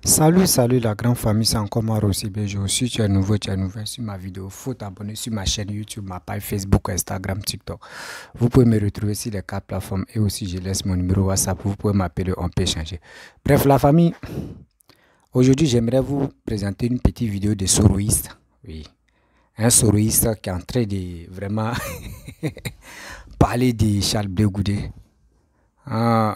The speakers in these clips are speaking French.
Salut la grande famille, c'est encore moi Rossi Bejo. Si tu es nouveau, tu es nouvelle sur ma vidéo, faut t'abonner sur ma chaîne YouTube, ma page Facebook, Instagram, TikTok. Vous pouvez me retrouver sur les 4 plateformes et aussi je laisse mon numéro WhatsApp, vous pouvez m'appeler, on peut échanger. Bref, la famille, aujourd'hui j'aimerais vous présenter une petite vidéo de soroïste. Oui, un soroïste qui est en train de vraiment parler de Charles Blé Goudé, en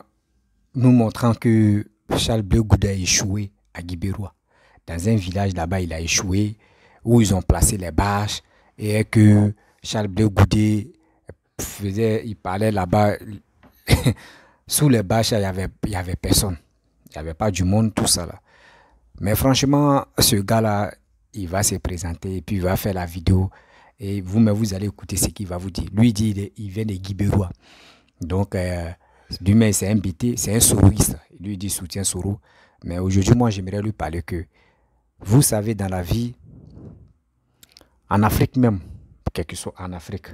nous montrant que Charles Blé Goudé a échoué à Guibérois. Dans un village là-bas, il a échoué, où ils ont placé les bâches, et que Charles Blé Goudé il parlait là-bas, sous les bâches, il y avait personne. Il n'y avait pas du monde, tout ça là. Mais franchement, ce gars-là, il va se présenter, et puis il va faire la vidéo, et vous allez écouter ce qu'il va vous dire. Lui, il dit il vient de Guibérois. Donc, lui-même, c'est un BT, c'est un soroïste. Lui, il dit soutien Soro. Mais aujourd'hui, moi, j'aimerais lui parler que, vous savez, dans la vie, en Afrique même, quelque chose en Afrique,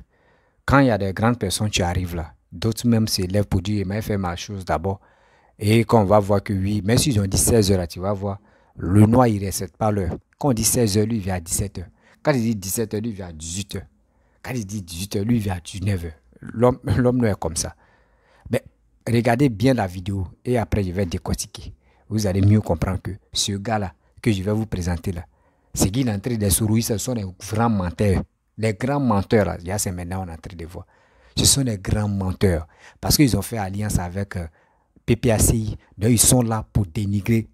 quand il y a des grandes personnes qui arrivent là, d'autres même se lèvent pour dire, mais fais ma chose d'abord. Et quand on va voir que oui, même s'ils ont dit 16 heures là, tu vas voir, le noir, il ne respecte pas l'heure. Quand on dit 16 heures, lui, il vient à 17 heures. Quand il dit 17 heures, lui, il vient à 18 heures. Quand il dit 18 heures, lui, il vient à 19 heures. L'homme noir est comme ça. Mais regardez bien la vidéo et après, je vais décortiquer. Vous allez mieux comprendre que ce gars-là, que je vais vous présenter là, c'est qu'il est en train de sourire, ce sont des grands menteurs. Les grands menteurs, là, c'est maintenant on est en train de voir. Ce sont des grands menteurs. Parce qu'ils ont fait alliance avec PPACI. Donc ils sont là pour dénigrer,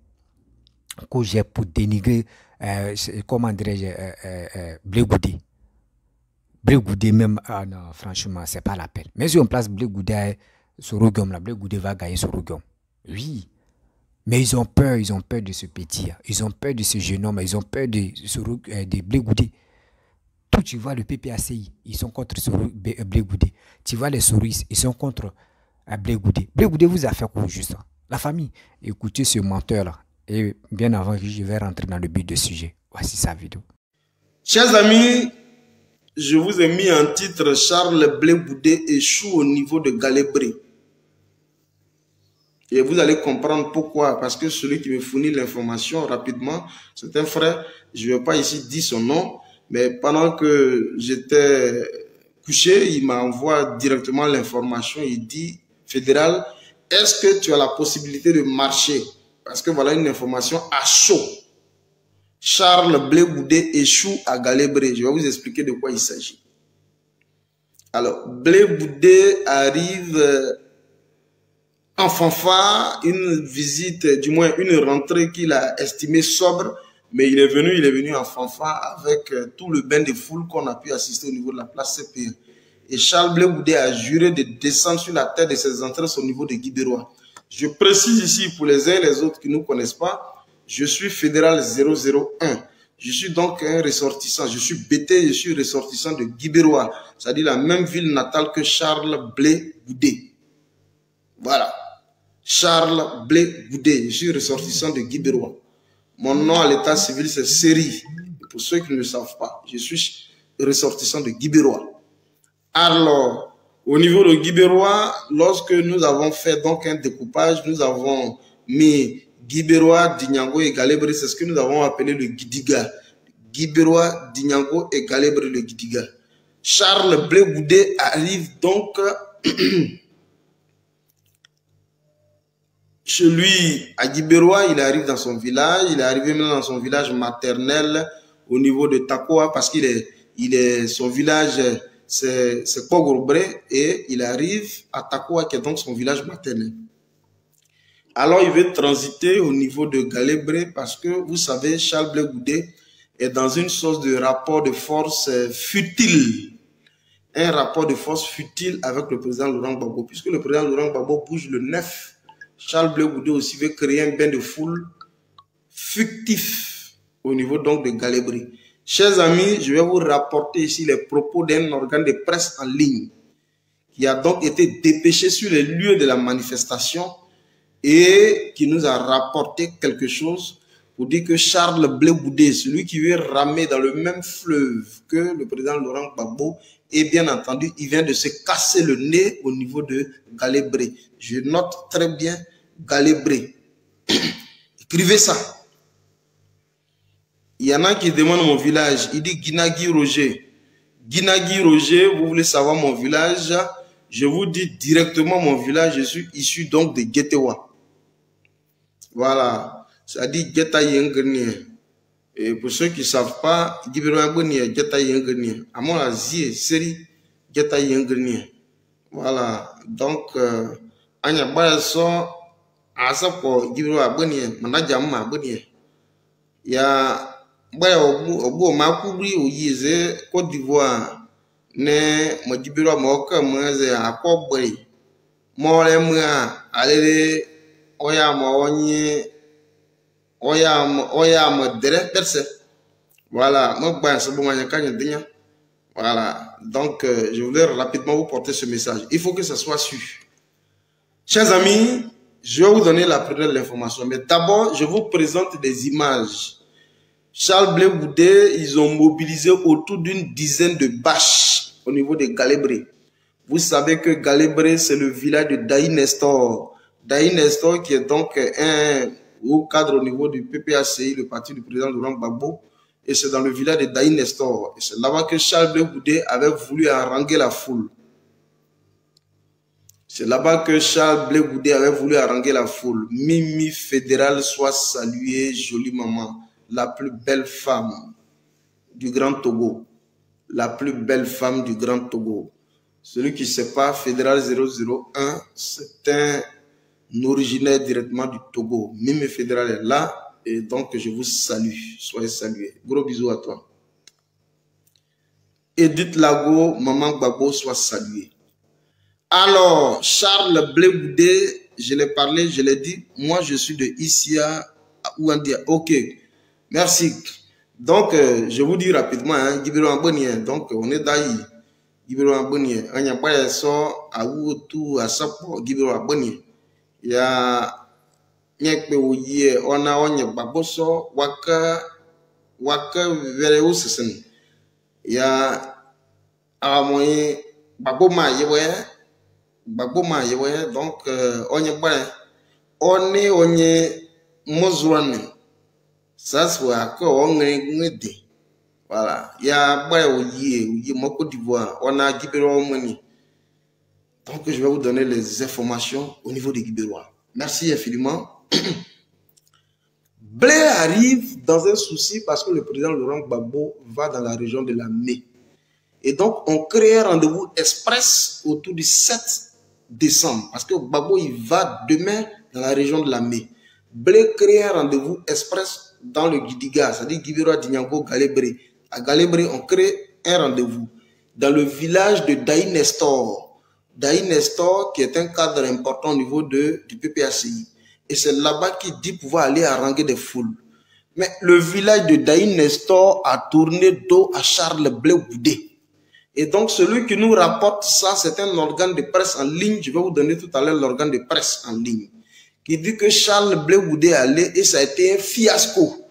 pour dénigrer, comment dirais-je, Blé Goudé. Blé Goudé même, ah non, franchement, c'est pas la peine. Mais si on place Blé Goudé sur Rogom, Blé Goudé va gagner sur Rogom. Oui. Mais ils ont peur de ce petit. Ils ont peur de ce jeune homme, ils ont peur de Blé Goudé. Tout, tu vois, le PPACI, ils sont contre Blé Goudé. Tu vois, les souris, ils sont contre Blé Goudé. Blé Goudé vous a fait quoi juste? La famille, écoutez ce menteur-là. Et bien avant que je vais rentrer dans le but du sujet, voici sa vidéo. Chers amis, je vous ai mis en titre Charles Blé Goudé échoue au niveau de Galébré. Et vous allez comprendre pourquoi. Parce que celui qui me fournit l'information rapidement, c'est un frère. Je ne vais pas ici dire son nom. Mais pendant que j'étais couché, il m'envoie directement l'information. Il dit, fédéral, est-ce que tu as la possibilité de marcher? Parce que voilà une information à chaud. Charles Blé Goudé échoue à Galébré. Je vais vous expliquer de quoi il s'agit. Alors, Blé Goudé arrive en fanfare, une visite, du moins une rentrée qu'il a estimée sobre, mais il est venu en fanfare avec tout le bain de foule qu'on a pu assister au niveau de la place CPE. Et Charles Blé Goudé a juré de descendre sur la terre de ses entrées au niveau de Guibérois. Je précise ici pour les uns et les autres qui ne nous connaissent pas, je suis fédéral 001. Je suis donc un ressortissant, je suis BT, je suis ressortissant de Guibérois, c'est-à-dire la même ville natale que Charles Blé Goudé. Voilà. Charles Blé Goudé, je suis ressortissant de Guibérois. Mon nom à l'état civil, c'est Séri. Pour ceux qui ne le savent pas, je suis ressortissant de Guibérois. Alors, au niveau de Guibérois, lorsque nous avons fait donc un découpage, nous avons mis Guibérois, Dinyango et Galébré, c'est ce que nous avons appelé le Guidiga. Guibérois, Dinyango et Galébré, le Guidiga. Charles Blé Goudé arrive donc chez lui, à Guibérois, il arrive dans son village, il est arrivé maintenant dans son village maternel au niveau de Takoa parce son village, c'est Pogorbré et il arrive à Takoa qui est donc son village maternel. Alors il veut transiter au niveau de Galébré parce que vous savez, Charles Blé Goudé est dans une sorte de rapport de force futile. Un rapport de force futile avec le président Laurent Gbagbo puisque le président Laurent Gbagbo bouge le 9. Charles Blé Goudé aussi veut créer un bain de foule fictif au niveau donc de Galébré. Chers amis, je vais vous rapporter ici les propos d'un organe de presse en ligne qui a donc été dépêché sur les lieux de la manifestation et qui nous a rapporté quelque chose pour dire que Charles Blé Goudé, celui qui veut ramer dans le même fleuve que le président Laurent Gbagbo, et bien entendu, il vient de se casser le nez au niveau de Galébré. Je note très bien Galébré. Écrivez ça. y en a qui demandent mon village. Il dit Guinagui Roger. Guinagui Roger, vous voulez savoir mon village? Je vous dis directement mon village. Je suis issu donc de Guétewa. Voilà. Ça dit Guéta Yengrenier. Et pour ceux qui ne savent pas, Guéta Yengrenier. À mon avis, série Guéta Yengrenier. Voilà. Donc, Anya Baraso, Asapo, Gibro Abonnier, Manajam Abonnier. Il y a Obo Makubri ou Yeze, Côte d'Ivoire, ne Modibiro Moka, Moze, Akobri, Moremra, Allez, Oya Moye, Oya Modere, Perse. Voilà, moi, c'est bon, voilà, donc je voulais rapidement vous porter ce message. Il faut que ça soit sûr. Chers amis, je vais vous donner la première information, mais d'abord, je vous présente des images. Charles Blé Goudé, ils ont mobilisé autour d'une dizaine de bâches au niveau de Galébré. Vous savez que Galébré, c'est le village de Daï Nestor. Daï Nestor, qui est donc un haut cadre au niveau du PPACI, le parti du président Laurent Gbagbo. Et c'est dans le village de Daï Nestor. Et c'est là-bas que Charles Blé Goudé avait voulu haranguer la foule. C'est là-bas que Charles Blé Goudé avait voulu haranguer la foule. Mimi Fédéral soit saluée, jolie maman. La plus belle femme du Grand Togo. La plus belle femme du Grand Togo. Celui qui ne sait pas, Fédéral 001, c'est un originaire directement du Togo. Mimi Fédéral est là. Et donc, je vous salue. Soyez salués. Gros bisous à toi. Edith Lago, maman Gbagbo, soit saluée. Alors, Charles Blé Goudé, je l'ai parlé, je l'ai dit. Moi, je suis de Issia à Ouandia. Ok. Merci. Donc, je vous dis rapidement, hein, Gibiro Ambonien. Donc, on est d'ailleurs. Gibiro Ambonien. On n'y a pas ça à Outou, à Sapo, Gibiro Ambonien. Il y a on a onye baboso waka vere usisen ya amoy baboma yewe donc onye bare onye mozwane ça soit que on ngede voilà ya bare oyi moko d'Ivoire on a Gibero Moni. Donc je vais vous donner les informations au niveau des Gibérois. Merci infiniment. Blé arrive dans un souci parce que le président Laurent Gbagbo va dans la région de la Mé. Et donc, on crée un rendez-vous express autour du 7 décembre. Parce que Gbagbo, il va demain dans la région de la Mé. Blé crée un rendez-vous express dans le Gidiga, c'est-à-dire Gibiro Dinyango Galébré. À Galébré, on crée un rendez-vous dans le village de Daï Nestor. Daï Nestor, qui est un cadre important au niveau du PPACI. Et c'est là-bas qu'il dit pouvoir aller haranguer des foules. Mais le village de Daï Nestor a tourné dos à Charles Blé Goudé. Et donc, celui qui nous rapporte ça, c'est un organe de presse en ligne. Je vais vous donner tout à l'heure l'organe de presse en ligne. Qui dit que Charles Blé Goudé est allé et ça a été un fiasco.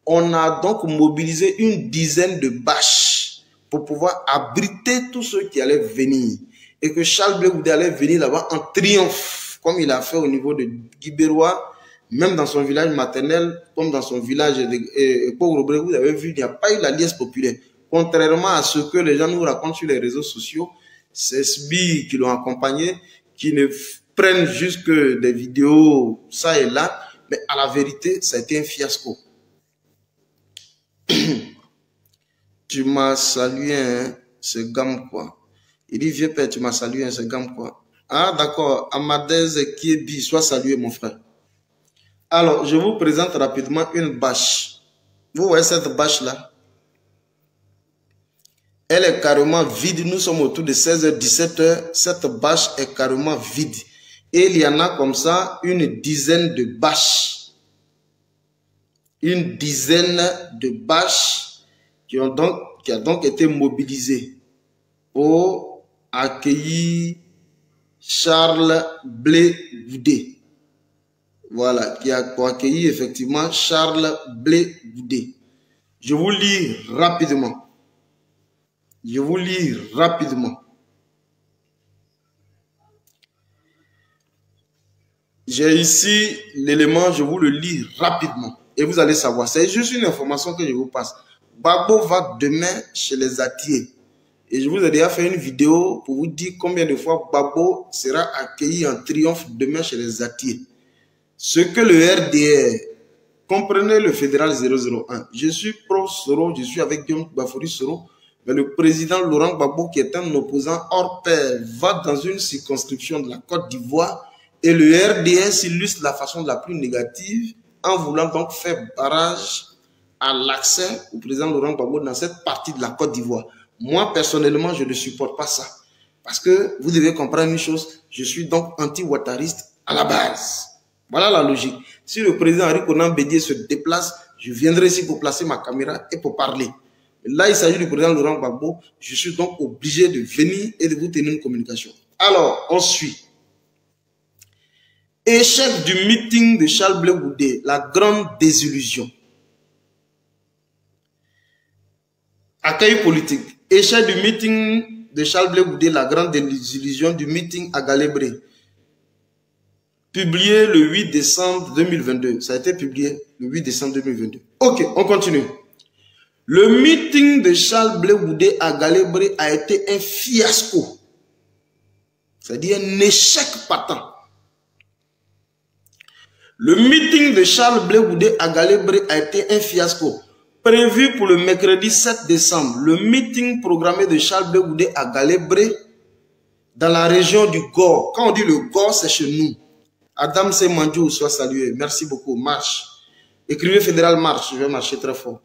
On a donc mobilisé une dizaine de bâches pour pouvoir abriter tous ceux qui allaient venir. Et que Charles Blé Goudé allait venir là-bas en triomphe. Comme il a fait au niveau de Guibérois, même dans son village maternel, comme dans son village de Pogrebré, vous avez vu, il n'y a pas eu la liesse populaire. Contrairement à ce que les gens nous racontent sur les réseaux sociaux, c'est SBI qui l'ont accompagné, qui ne prennent juste que des vidéos, ça et là, mais à la vérité, ça a été un fiasco. Tu m'as salué, hein, c'est gamme quoi. Il dit, vieux père, tu m'as salué, hein, c'est gamme quoi. Ah, d'accord. Amadez Kiebi, sois salué, mon frère. Alors, je vous présente rapidement une bâche. Vous voyez cette bâche-là? Elle est carrément vide. Nous sommes autour de 16h, 17h. Cette bâche est carrément vide. Et il y en a comme ça une dizaine de bâches. Une dizaine de bâches qui a donc été mobilisées pour accueillir Charles Blé Goudé. Voilà, qui a accueilli effectivement Charles Blé Goudé. Je vous lis rapidement. Je vous lis rapidement. J'ai ici l'élément, je vous le lis rapidement. et vous allez savoir. C'est juste une information que je vous passe. Gbagbo va demain chez les Atié. Et je vous ai déjà fait une vidéo pour vous dire combien de fois Gbagbo sera accueilli en triomphe demain chez les Atié. Ce que le RDR, comprenez le fédéral 001. Je suis pro-Soro, je suis avec Guillaume Bafoury Soro, mais le président Laurent Gbagbo, qui est un opposant hors pair, va dans une circonscription de la Côte d'Ivoire et le RDR s'illustre de la façon la plus négative en voulant donc faire barrage à l'accès au président Laurent Gbagbo dans cette partie de la Côte d'Ivoire. Moi, personnellement, je ne supporte pas ça. Parce que vous devez comprendre une chose, je suis donc anti-ouattariste à la base. Voilà la logique. Si le président Henri Konan Bédié se déplace, je viendrai ici pour placer ma caméra et pour parler. Là, il s'agit du président Laurent Gbagbo. Je suis donc obligé de venir et de vous tenir une communication. Alors, on suit. Échec du meeting de Charles Blé Goudé, la grande désillusion. Accueil politique. Échec du meeting de Charles Blé Goudé, la grande désillusion du meeting à Galébré. Publié le 8 décembre 2022. Ça a été publié le 8 décembre 2022. Ok, on continue. Le meeting de Charles Blé Goudé à Galébré a été un fiasco. C'est-à-dire un échec patent. Le meeting de Charles Blé Goudé à Galébré a été un fiasco. Prévu pour le mercredi 7 décembre, le meeting programmé de Charles Blé Goudé à Galébré dans la région du Gore. Quand on dit le Gore, c'est chez nous. Adam Semandjou, soit salué. Merci beaucoup. Marche. Écrivez fédéral marche. Je vais marcher très fort.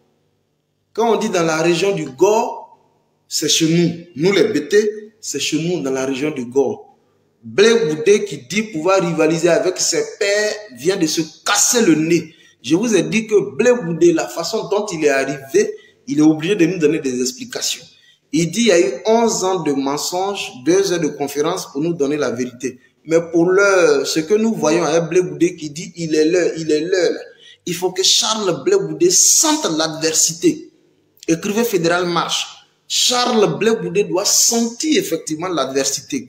Quand on dit dans la région du Gore, c'est chez nous. Nous les BT, c'est chez nous dans la région du Gore. Blé Goudé qui dit pouvoir rivaliser avec ses pairs vient de se casser le nez. Je vous ai dit que Blé Goudé, la façon dont il est arrivé, il est obligé de nous donner des explications. Il dit qu'il y a eu 11 ans de mensonges, 2 heures de conférence pour nous donner la vérité. Mais pour l'heure, ce que nous voyons avec Blé Goudé qui dit il est l'heure, il est l'heure. Il faut que Charles Blé Goudé sente l'adversité. Écrivez fédéral marche. Charles Blé Goudé doit sentir effectivement l'adversité.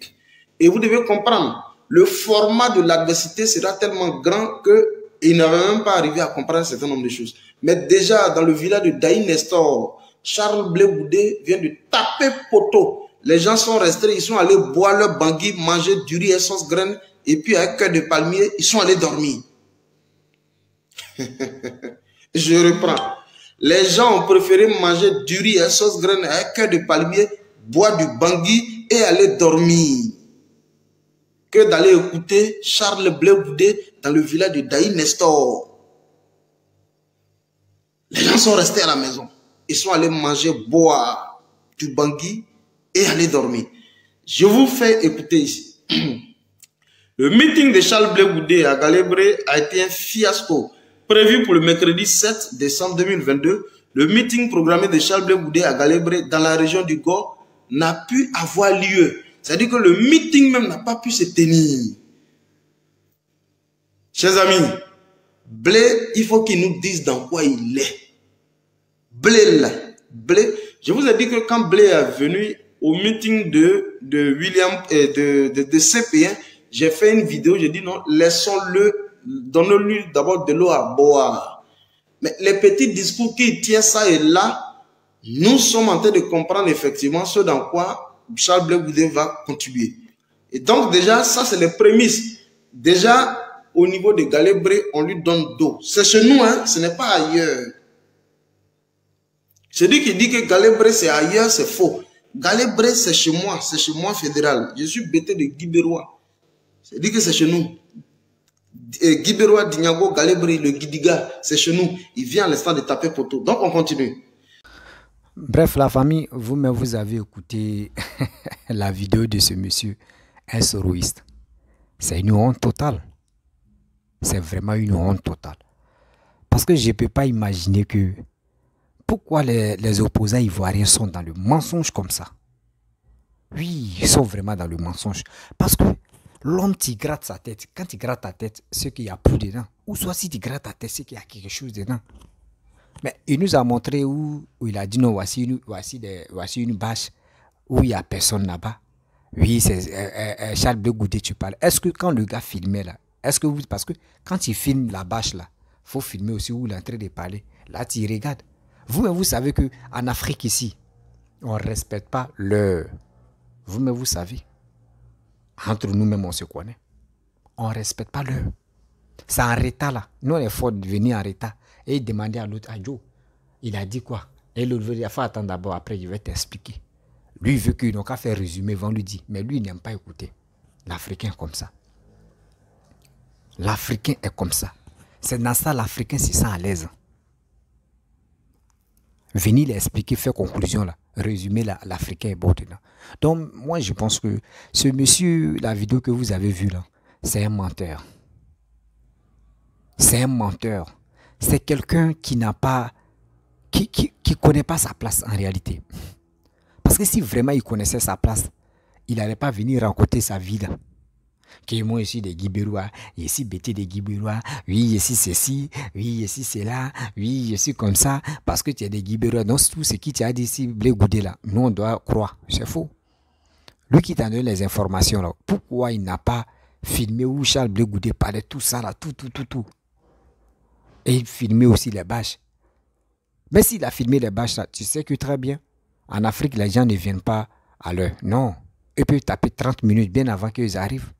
Et vous devez comprendre, le format de l'adversité sera tellement grand qu'il n'avait même pas arrivé à comprendre un certain nombre de choses. Mais déjà, dans le village de Daï Nestor, Charles Blé Goudé vient de taper poteau. Les gens sont restés, ils sont allés boire leur bangui, manger du riz et sauce graine, et puis avec cœur de palmier, ils sont allés dormir. Je reprends. Les gens ont préféré manger du riz et sauce graine avec cœur de palmier, boire du bangui et aller dormir, que d'aller écouter Charles Blé Goudé dans le village de Daï Nestor. Les gens sont restés à la maison. Ils sont allés manger, boire du bangui et aller dormir. Je vous fais écouter ici. Le meeting de Charles Blé Goudé à Galébré a été un fiasco. Prévu pour le mercredi 7 décembre 2022, le meeting programmé de Charles Blé Goudé à Galébré dans la région du Gore n'a pu avoir lieu. C'est-à-dire que le meeting même n'a pas pu se tenir. Chers amis, Blé, il faut qu'il nous dise dans quoi il est. Blé là, Blé, je vous ai dit que quand Blé est venu au meeting de William et de CP1, j'ai fait une vidéo, j'ai dit non, laissons-le, donnons-lui d'abord de l'eau à boire. Mais les petits discours qu'il tient ça et là, nous sommes en train de comprendre effectivement ce dans quoi Charles Blé Goudé va contribuer. Et donc déjà, ça c'est les prémices. Déjà, au niveau de Galébré, on lui donne d'eau. C'est chez nous, hein, ce n'est pas ailleurs. Celui qui dit que Galébré c'est ailleurs, c'est faux. Galébré c'est chez moi fédéral. Je suis bêté de Guibérois. C'est dit que c'est chez nous. Guibérois, Dignago, Galébré, le Guidiga, c'est chez nous. Il vient à l'instant de taper poteau. Donc on continue. Bref, la famille, vous-même, vous avez écouté la vidéo de ce monsieur, un soroïste. C'est une honte totale. C'est vraiment une honte totale. Parce que je ne peux pas imaginer que... Pourquoi les opposants ivoiriens sont dans le mensonge comme ça? Oui, ils sont vraiment dans le mensonge. Parce que l'homme, tu gratte sa tête. Quand tu grattes ta tête, c'est qu'il n'y a plus dedans. Ou soit si tu grattes ta tête, c'est qu'il y a quelque chose dedans. Mais il nous a montré où il a dit non, voici une bâche où il n'y a personne là-bas. Oui, c'est Charles Blé Goudé, tu parles. Est-ce que quand le gars filmait là, est-ce que vous, parce que quand il filme la bâche là, faut filmer aussi où il est en train de parler. Là, tu regardes. Vous-même, vous savez qu'en Afrique ici, on ne respecte pas l'heure. Vous-même, vous savez. Entre nous-mêmes, on se connaît. On ne respecte pas l'heure. C'est en retard là. Nous, on est fort de venir en retard. Et demander à l'autre, Joe, il a dit quoi? Et l'autre veut dire, il faut attendre d'abord, après je vais t'expliquer. Lui, il veut qu'il n'ait qu'à faire résumer, vont lui dire. Mais lui, il n'aime pas écouter. L'Africain est comme ça. L'Africain est comme ça. C'est dans ça l'Africain se sent à l'aise. Venir l'expliquer, faire conclusion là. Résumer l'Africain est bon dedans. Donc, moi, je pense que ce monsieur, la vidéo que vous avez vue là, c'est un menteur. C'est un menteur. C'est quelqu'un qui n'a pas, qui connaît pas sa place en réalité. Parce que si vraiment il connaissait sa place, il n'allait pas venir rencontrer sa vie là. Que moi ici des Guibérois, ici Bété des Guibérois, oui, ici c'est ci, oui, ici c'est là, oui, je suis comme ça, parce que tu es des Guibérois. Donc tout ce qui t'a dit ici, Blé Goudé là, nous on doit croire, c'est faux. Lui qui t'a donné les informations là, pourquoi il n'a pas filmé où Charles Blé Goudé parlait tout ça là, tout. Et il filmait aussi les bâches. Mais s'il a filmé les bâches là, tu sais que très bien, en Afrique les gens ne viennent pas à l'heure. Non, ils peuvent taper 30 minutes bien avant qu'ils arrivent.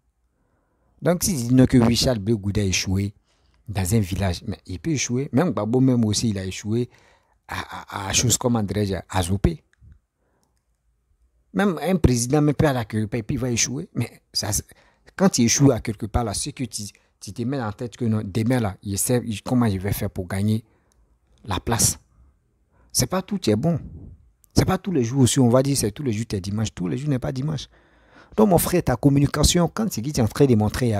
Donc, si disent que Richard Blé Goudé a échoué dans un village, mais il peut échouer. Même Babo, même aussi, il a échoué à chose comme André, à Zopé. Même un président, même pas à la quelque part, et puis il va échouer. Mais ça, quand tu échoues à quelque part, là, c'est que tu te mets en tête que non, demain, là, comment je vais faire pour gagner la place. C'est pas tout qui est bon. C'est pas tous les jours aussi. On va dire c'est tous les jours, c'est dimanche. Tous les jours n'est pas dimanche. Donc, mon frère, ta communication, quand c'est qui tu es en train de montrer,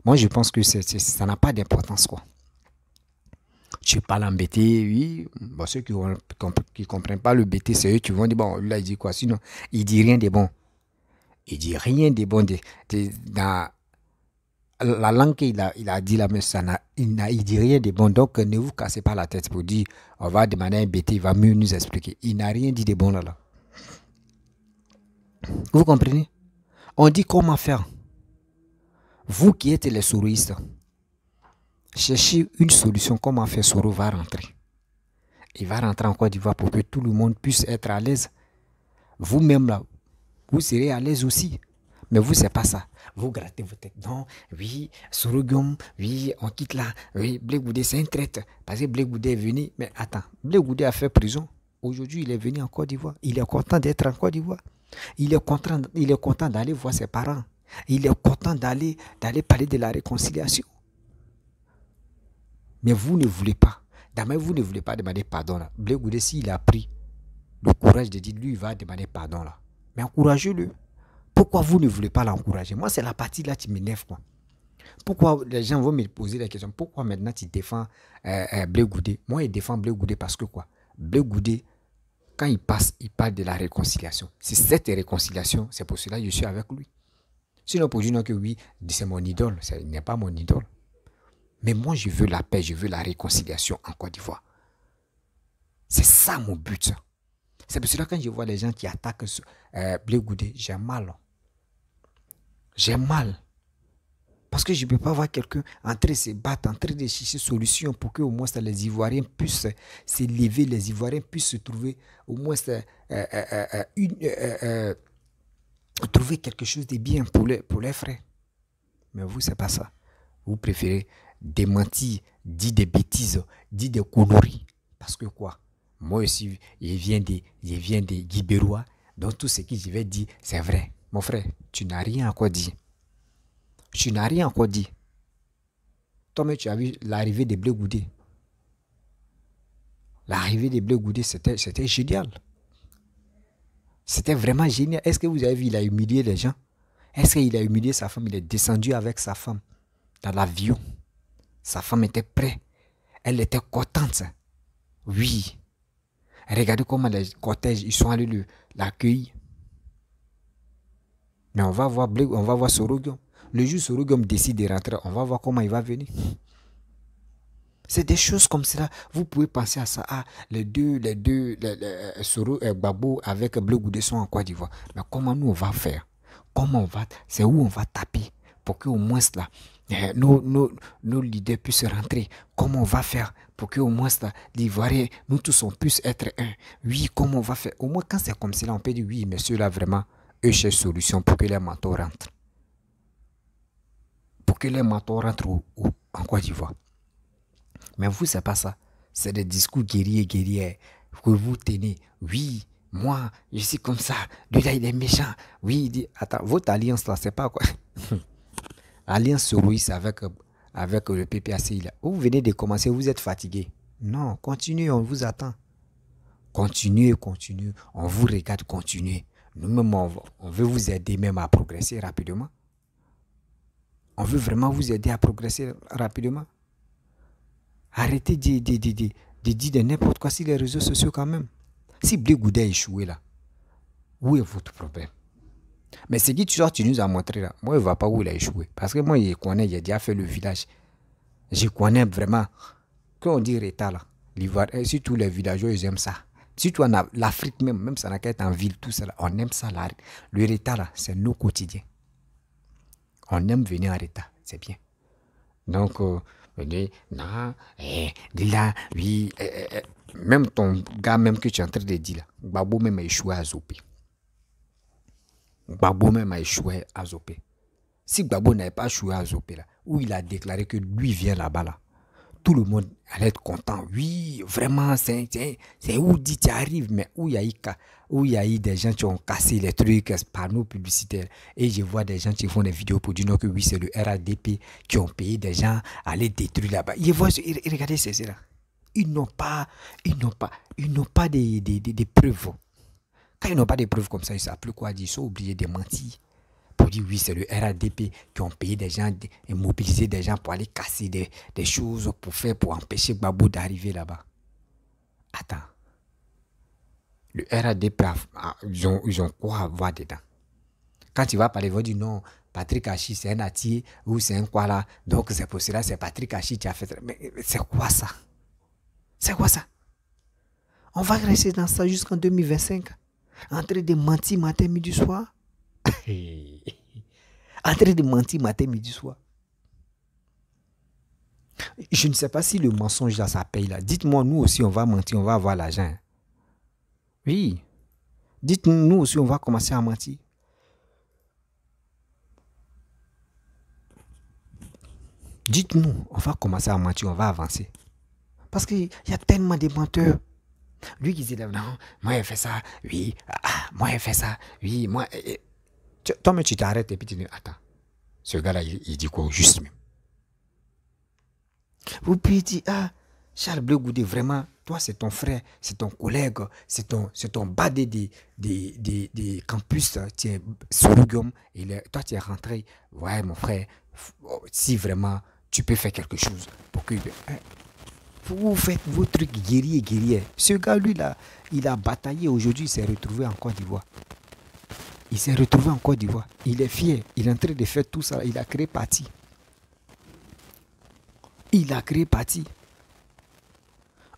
moi, je pense que ça n'a pas d'importance, quoi. Tu parles en BT, oui. Bon, ceux qui ne comprennent pas le BT, c'est eux qui vont dire, bon, là, il dit quoi? Sinon, il dit rien de bon. Il dit rien de bon. Dans la langue qu'il a dit là, mais il dit rien de bon. Donc, ne vous cassez pas la tête pour dire, on va demander un BT, il va mieux nous expliquer. Il n'a rien dit de bon là. Vous comprenez? On dit comment faire. Vous qui êtes les souristes, cherchez une solution. Comment faire. Soro va rentrer. Il va rentrer en Côte d'Ivoire pour que tout le monde puisse être à l'aise. Vous-même là, vous serez à l'aise aussi. Mais vous, c'est pas ça. Vous grattez vos têtes. Non, oui, Soro Guillaume, oui, on quitte là. Oui, Blé Goudé, c'est un traître. Parce que Blé Goudé est venu. Mais attends, Blé Goudé a fait prison. Aujourd'hui, il est venu en Côte d'Ivoire. Il est content d'être en Côte d'Ivoire. Il est content d'aller voir ses parents. Il est content d'aller parler de la réconciliation. Mais vous ne voulez pas. D'abord, vous ne voulez pas demander pardon là. Blé Goudé, s'il a pris le courage de dire, lui, il va demander pardon là. Mais encouragez-le. Pourquoi vous ne voulez pas l'encourager? Moi, c'est la partie là qui m'énerve, quoi. Pourquoi les gens vont me poser la question, pourquoi maintenant tu défends Blé Goudé? Moi, je défends Blé Goudé parce que quoi? Blé Goudé, quand il passe, il parle de la réconciliation. C'est cette réconciliation, c'est pour cela que je suis avec lui. Sinon, pour dire que oui, c'est mon idole, il n'est pas mon idole. Mais moi, je veux la paix, je veux la réconciliation en Côte d'Ivoire. C'est ça mon but. C'est pour cela que quand je vois les gens qui attaquent Blé Goudé, j'ai mal. J'ai mal. Parce que je ne peux pas voir quelqu'un en train de se battre, en train de chercher solution pour que au moins les Ivoiriens puissent s'élever, les Ivoiriens puissent se trouver au moins trouver quelque chose de bien pour les frères. Mais vous, c'est pas ça. Vous préférez démentir, dire des bêtises, dire des conneries. Parce que quoi? Moi aussi, je viens des Guibérois. Donc tout ce que je vais dire, c'est vrai. Mon frère, tu n'as rien encore dit. Tu n'as rien encore dit. Toi-même, tu as vu l'arrivée de Blé Goudé. L'arrivée de Blé Goudé, c'était génial. C'était vraiment génial. Est-ce que vous avez vu, il a humilié les gens? Est-ce qu'il a humilié sa femme? Il est descendu avec sa femme dans l'avion. Sa femme était prête. Elle était contente. Oui. Regardez comment les cortèges, ils sont allés l'accueillir. Mais on va voir Soro Guillaume. Le jour où Soro Guillaume décide de rentrer, on va voir comment il va venir. C'est des choses comme cela. Vous pouvez penser à ça. Ah, les deux Soro et Babo avec Blé Goudé sont en Côte d'Ivoire. Mais comment nous on va faire? C'est où on va taper pour qu'au moins là, nos leaders puissent rentrer. Comment on va faire pour qu'au moins l'Ivoirien, nous tous, on puisse être un. Oui, comment on va faire. Au moins, quand c'est comme cela, on peut dire oui, monsieur, là, vraiment, eux cherchent solution pour que les manteaux rentrent. Pour que les manteaux rentrent en Côte d'Ivoire. Mais vous, c'est pas ça. C'est des discours guerriers que vous tenez. Oui, moi, je suis comme ça. Lui, là, il est méchant. Oui, il dit, attends, votre alliance, là, c'est pas quoi. Alliance soroïste avec le PPACI, là. Vous venez de commencer, vous êtes fatigué. Non, continuez, on vous attend. Continuez. On vous regarde, continuez. Nous-mêmes, on veut vous aider même à progresser rapidement. On veut vraiment vous aider à progresser rapidement. Arrêtez de dire de n'importe quoi sur les réseaux sociaux quand même. Si Blé Goudet a échoué là, où est votre problème? Mais ce que tu nous as montré là, moi je ne vois pas où il a échoué. Parce que moi je connais, j'ai déjà fait le village. Je connais vraiment. Quand on dit retard là, l'Ivoire, surtout les villageois, ils aiment ça. Surtout en l'Afrique même ça n'a qu'à être en ville, tout ça là, on aime ça là. Le retard là, c'est nos quotidiens. On aime venir en retard, c'est bien. Donc, non, là, oui, même ton gars même que tu es en train de dire là, Gbagbo même a échoué à Zopé. Gbagbo même a échoué à Zopé. Si Gbagbo n'avait pas échoué à Zopé là, où il a déclaré que lui vient là-bas là, tout le monde allait être content. Oui, vraiment, c'est où dit tu arrives, mais où il y a eu des gens qui ont cassé les trucs, panneaux publicitaires. Et je vois des gens qui font des vidéos pour dire non, que oui, c'est le RADP qui ont payé des gens à les détruire là-bas. Regardez c'est là. Ils n'ont pas des preuves. Quand ils n'ont pas de preuves comme ça, ils ne savent plus quoi dire. Ils sont obligés de mentir. Pour dire oui, c'est le RADP qui ont payé des gens et mobilisé des gens pour aller casser des choses pour empêcher Gbagbo d'arriver là-bas. Attends. Le RADP, ils ont quoi à voir dedans? Quand tu vas parler, ils vont dire non, Patrick Hachi, c'est un Ati ou c'est un quoi là. Donc c'est pour cela, c'est Patrick Hachi qui a fait. Mais c'est quoi ça? C'est quoi ça? On va rester dans ça jusqu'en 2025. En train de mentir matin, midi, soir. En train de mentir matin, midi, soir. Je ne sais pas si le mensonge là, ça paye là. Dites-moi, nous aussi, on va mentir, on va avoir l'argent. Oui. Dites-nous, nous aussi, on va commencer à mentir. Dites-nous, on va commencer à mentir, on va avancer. Parce qu'il y a tellement de menteurs. Lui qui dit, non, moi, il fait ça, oui, moi, il fait ça, oui, moi. Toi, mais tu t'arrêtes et puis tu dis, attends, ce gars-là, il dit quoi, juste même. Vous pouvez dire, Charles Blé Goudet, vraiment, toi, c'est ton frère, c'est ton collègue, c'est ton badé des campus, tu es Sorugum, et toi, tu es rentré. Ouais, mon frère, si vraiment tu peux faire quelque chose pour que. Vous faites vos trucs guerriers. Ce gars, lui, là, il a bataillé aujourd'hui, il s'est retrouvé en Côte d'Ivoire. Il est fier, il est en train de faire tout ça, il a créé parti.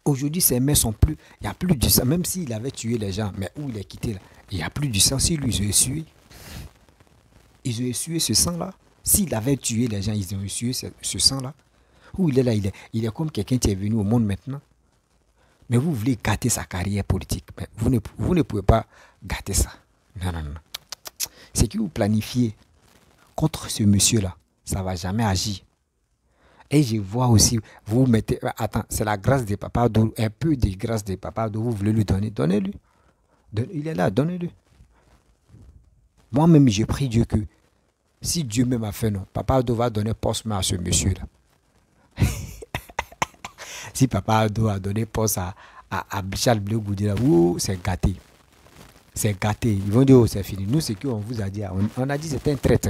Aujourd'hui, ses mains sont plus. Il n'y a plus du sang. Même s'il avait tué les gens, mais où il est quitté là, il n'y a plus du sang. Si lui, ils ont essuyé. Ils ont essuyé ce sang-là. S'il avait tué les gens, ils ont essuyé ce sang-là. Où il est là, il est comme quelqu'un qui est venu au monde maintenant. Mais vous voulez gâter sa carrière politique. Mais vous ne pouvez pas gâter ça. Non. C'est que vous planifiez contre ce monsieur-là. Ça ne va jamais agir. Et je vois aussi, vous mettez, attends, c'est la grâce des papas, un peu de grâce des papas, vous voulez lui donner, donnez-lui. Il est là, donnez-lui. Moi-même, j'ai pris Dieu que, si Dieu même a fait non, Papa Ado va donner poste à ce monsieur-là. Si Papa Ado a donné poste à Charles Blé Goudet, c'est gâté. C'est gâté. Ils vont dire, oh, c'est fini. Nous, c'est qu'on vous a dit, on a dit que c'était un traître.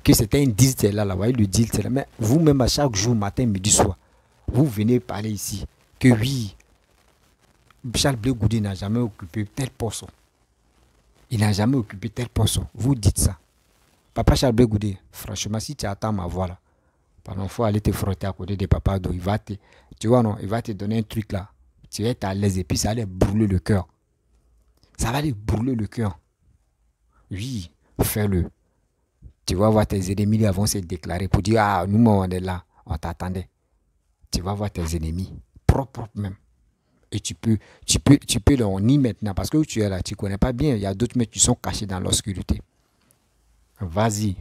Que c'était un deal, c'est là, voyez, le deal, c'est là. Mais vous-même, à chaque jour, matin, midi, soir, vous venez parler ici que oui, Charles Blé Goudet n'a jamais occupé tel poste. Il n'a jamais occupé tel poste. Vous dites ça. Papa Charles Blé Goudet, franchement, si tu attends ma voix là, il faut aller te frotter à côté de Papa Ado. Tu vois, non, il va te donner un truc là. Tu vas être à l'aise et puis ça va aller brûler le cœur. Ça va aller brûler le cœur. Oui, fais-le. Tu vas voir tes ennemis là vont se déclarer pour dire ah nous on est là, on t'attendait. Tu vas voir tes ennemis propres même. Et tu peux leur nier maintenant parce que tu es là, tu ne connais pas bien. Il y a d'autres mecs qui sont cachés dans l'obscurité. Vas-y,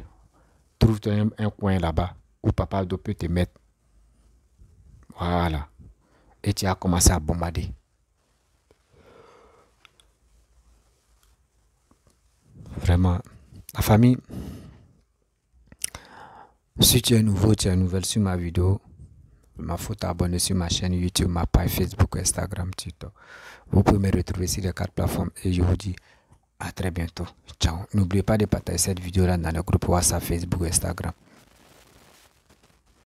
trouve-toi un coin là-bas où papa peut te mettre. Voilà. Et tu as commencé à bombarder. Vraiment, la famille, si tu es nouveau, tu es nouvelle sur ma vidéo, ma faut t'abonner sur ma chaîne YouTube, ma page Facebook, Instagram, TikTok. Vous pouvez me retrouver sur les 4 plateformes et je vous dis à très bientôt. Ciao. N'oubliez pas de partager cette vidéo là dans le groupe WhatsApp, Facebook, Instagram.